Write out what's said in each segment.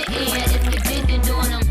the air if you didn't do them.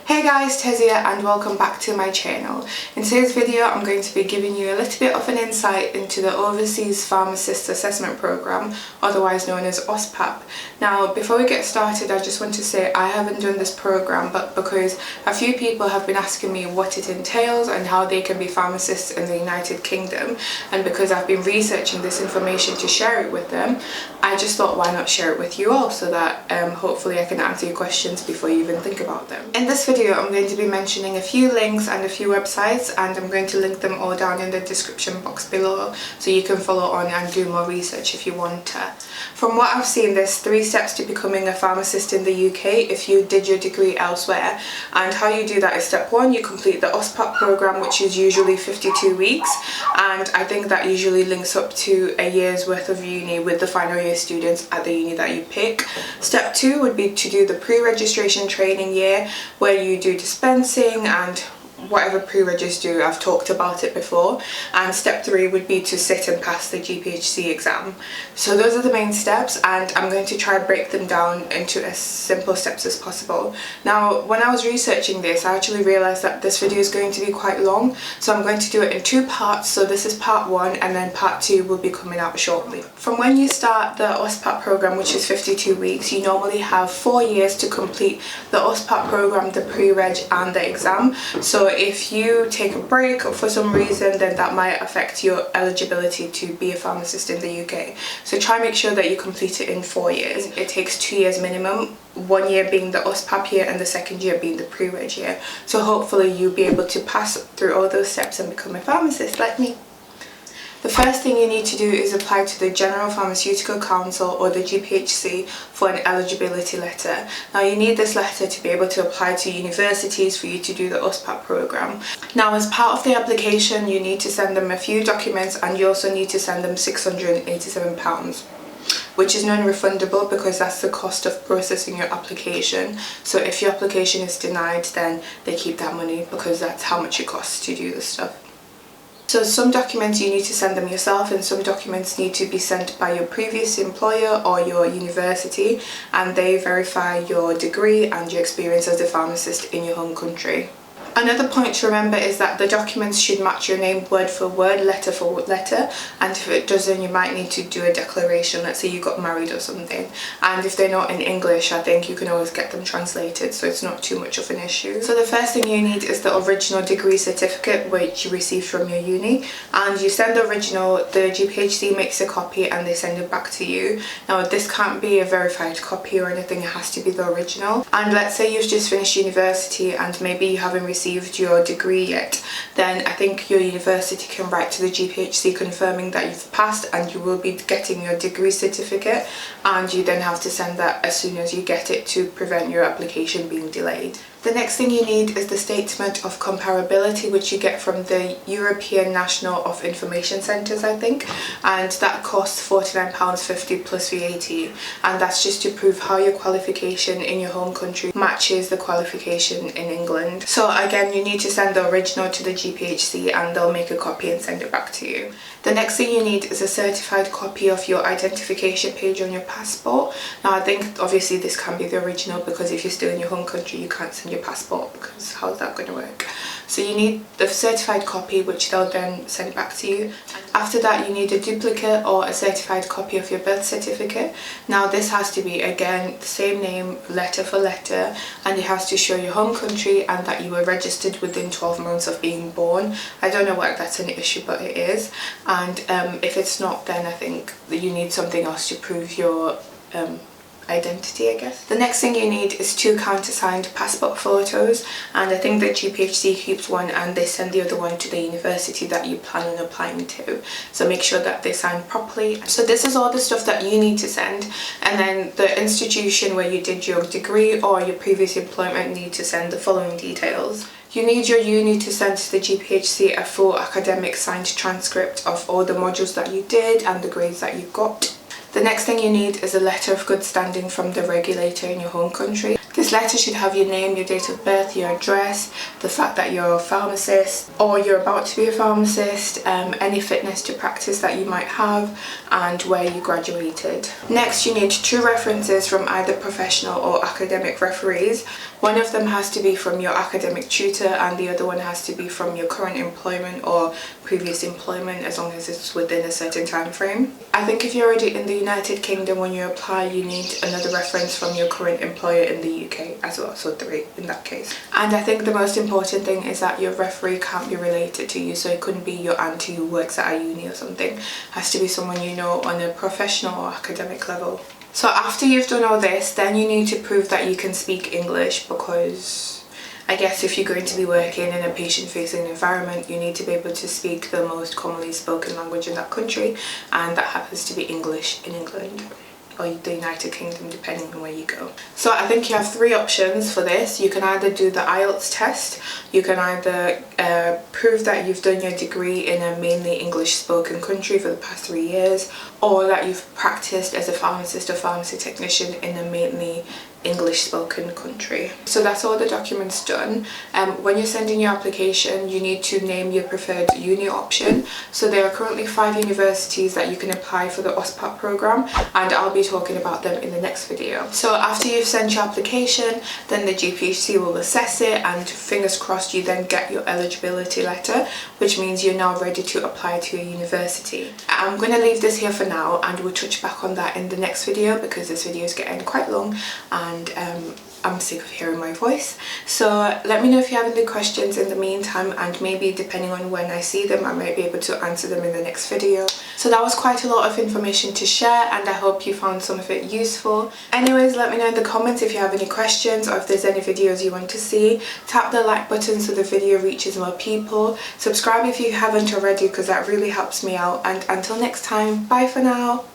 Hey guys, Tez here and welcome back to my channel. In today's video I'm going to be giving you a little bit of an insight into the Overseas Pharmacist Assessment Programme, otherwise known as OSPAP. Now before we get started, I just want to say I haven't done this programme, but because a few people have been asking me what it entails and how they can be pharmacists in the United Kingdom, and because I've been researching this information to share it with them, I just thought why not share it with you all so that hopefully I can answer your questions before you even think about them. In this video I'm going to be mentioning a few links and a few websites, and I'm going to link them all down in the description box below so you can follow on and do more research if you want to. From what I've seen, there's 3 steps to becoming a pharmacist in the UK if you did your degree elsewhere, and how you do that is step 1, you complete the OSPAP programme, which is usually 52 weeks, and I think that usually links up to a year's worth of uni with the final year students at the uni that you pick. Step 2 would be to do the pre-registration training year, where you do dispensing and whatever pre-regis do. I've talked about it before. And step 3 would be to sit and pass the GPHC exam. So those are the main steps, and I'm going to try to break them down into as simple steps as possible. Now when I was researching this, I actually realised that this video is going to be quite long, so I'm going to do it in 2 parts. So this is part 1 and then part 2 will be coming out shortly. From when you start the OSPAP programme, which is 52 weeks, you normally have 4 years to complete the OSPAP programme, the pre-reg and the exam. So if you take a break for some reason, then that might affect your eligibility to be a pharmacist in the UK. So try and make sure that you complete it in 4 years. It takes 2 years minimum, 1 year being the OSPAP year and the 2nd year being the pre-reg year. So hopefully you'll be able to pass through all those steps and become a pharmacist like me. The first thing you need to do is apply to the General Pharmaceutical Council, or the GPHC, for an eligibility letter. Now you need this letter to be able to apply to universities for you to do the OSPAP programme. Now as part of the application you need to send them a few documents, and you also need to send them £687, which is non-refundable because that's the cost of processing your application. So if your application is denied, then they keep that money because that's how much it costs to do the stuff. So some documents you need to send them yourself, and some documents need to be sent by your previous employer or your university, and they verify your degree and your experience as a pharmacist in your home country. Another point to remember is that the documents should match your name word for word, letter for letter, and if it doesn't you might need to do a declaration. Let's say you got married or something, and if they're not in English, I think you can always get them translated, so it's not too much of an issue. So the first thing you need is the original degree certificate which you received from your uni, and you send the original, the GPHC makes a copy and they send it back to you. Now this can't be a verified copy or anything, it has to be the original. And let's say you've just finished university and maybe you haven't received your degree yet, then I think your university can write to the GPHC confirming that you've passed and you will be getting your degree certificate, and you then have to send that as soon as you get it to prevent your application being delayed. The next thing you need is the statement of comparability, which you get from the European National of Information Centres, I think, and that costs £49.50 plus VAT, and that's just to prove how your qualification in your home country matches the qualification in England. So again, you need to send the original to the GPHC and they'll make a copy and send it back to you. The next thing you need is a certified copy of your identification page on your passport. Now I think obviously this can be the original, because if you're still in your home country you can't send your passport, because how's that going to work? So you need the certified copy which they'll then send back to you. After that you need a duplicate or a certified copy of your birth certificate. Now this has to be again the same name, letter for letter, and it has to show your home country and that you were registered within 12 months of being born. I don't know why that's an issue, but it is. And if it's not, then I think that you need something else to prove your identity, I guess. The next thing you need is 2 countersigned passport photos, and I think the GPHC keeps one and they send the other one to the university that you plan on applying to, so make sure that they sign properly. So this is all the stuff that you need to send, and then the institution where you did your degree or your previous employment need to send the following details. You need your uni to send to the GPHC a full academic signed transcript of all the modules that you did and the grades that you got. The next thing you need is a letter of good standing from the regulator in your home country. This letter should have your name, your date of birth, your address, the fact that you're a pharmacist or you're about to be a pharmacist, any fitness to practice that you might have, and where you graduated. Next, you need 2 references from either professional or academic referees. One of them has to be from your academic tutor and the other one has to be from your current employment or previous employment, as long as it's within a certain time frame. I think if you're already in the United Kingdom, when you apply, you need another reference from your current employer in the UK as well, so 3 in that case. And I think the most important thing is that your referee can't be related to you, so it couldn't be your auntie who works at a uni or something. It has to be someone you know on a professional or academic level. So after you've done all this, then you need to prove that you can speak English, because I guess if you're going to be working in a patient-facing environment, you need to be able to speak the most commonly spoken language in that country, and that happens to be English in England or the United Kingdom, depending on where you go. So I think you have 3 options for this. You can either do the IELTS test, you can either prove that you've done your degree in a mainly English spoken country for the past 3 years, or that you've practiced as a pharmacist or pharmacy technician in a mainly English spoken country. So that's all the documents done. When you're sending your application, you need to name your preferred uni option. So there are currently 5 universities that you can apply for the OSPAP program, and I'll be talking about them in the next video. So after you've sent your application, then the GPHC will assess it, and fingers crossed you then get your eligibility letter, which means you're now ready to apply to a university. I'm going to leave this here for now, and we'll touch back on that in the next video, because this video is getting quite long and I'm sick of hearing my voice. So let me know if you have any questions in the meantime, and maybe depending on when I see them, I might be able to answer them in the next video. So that was quite a lot of information to share, and I hope you found some of it useful. Anyways, let me know in the comments if you have any questions or if there's any videos you want to see. Tap the like button so the video reaches more people. Subscribe if you haven't already, because that really helps me out. And until next time, bye for now.